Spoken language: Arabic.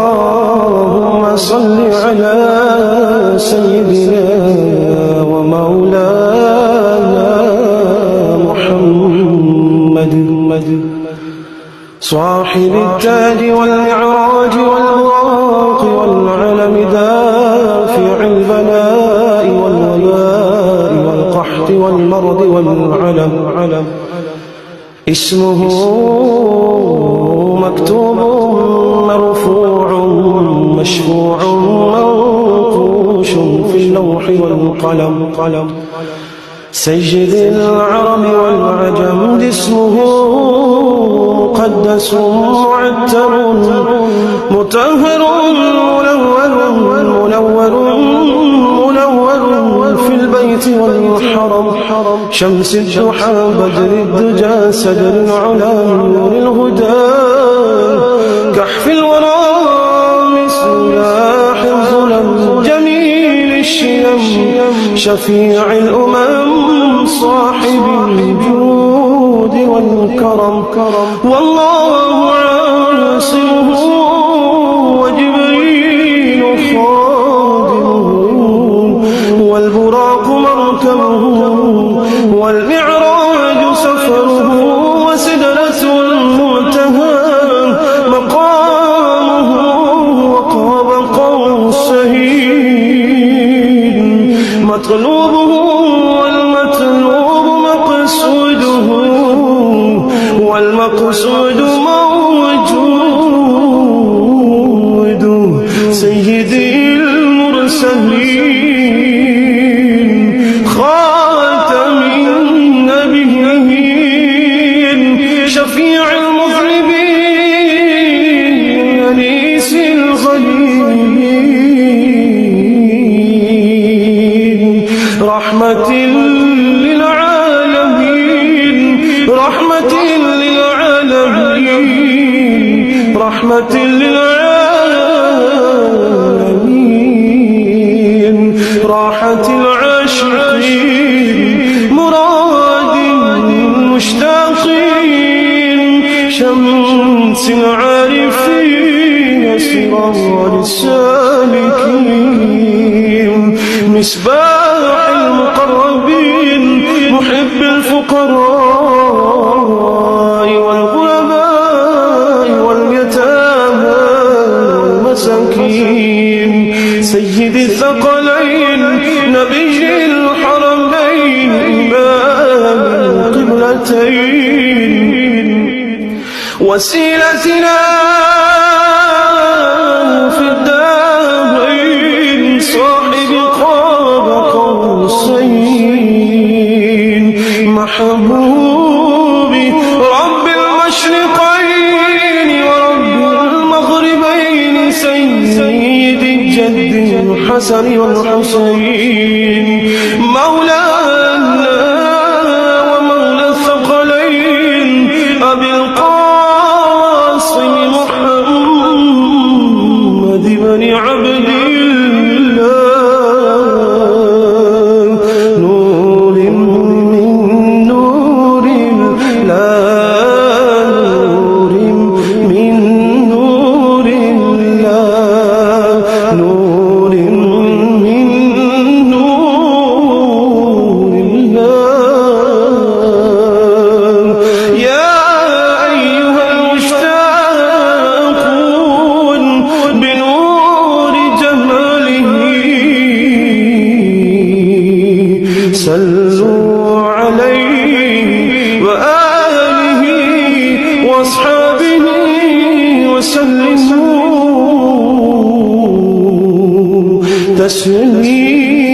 اللهم صل على سيدنا ومولانا محمد صاحب التاج والمعراج والبراق والعلم دافع البلاء والوباء والقحط والمرض والعلم اسمه مكتوب مرفوع مشفوع منقوش في اللوح والقلم سيد العرب والعجم اسمه مقدس معتر مطهر منور في البيت والحرم شمس الضحى بدر الدجى سدر العلا نور الهدى كحف الورى مصباح الظلم جميل الشيم شفيع الأمم صاحب الجود والكرم والله عاصمه وجبريل خادمه والبراق مركبه والمعراج سفره وسدرة المنتهى مقامه وقاب قوسين مطلوبه والمطلوب مقصوده والمقصود موجود سيدي المرسلين خاتم النبيين شفيع المذنبين أنيس الغليل رحمة للعالمين رحمة للعالمين رحمة للعالمين راحة العاشقين مراد المشتاقين شمس العارفين سراج السالكين مصباح المقربين محب الفقراء والغرباء واليتامى والمساكين سيد الثقلين نبي الحرمين إمام القبلتين وسيلتنا في الدارين صاحب قاب قوسين محبوبي رب المشرقين ورب المغربين سيد الجد الحسن والحسين مولانا ومولى الثقلين أبي القاسم محمد بن عبد الله نور من نور الله نور من نور الله نور من نور الله يا أيها المشتاقون بنور جماله صلوا عليه وآله وأصحابه وسلموا تسليما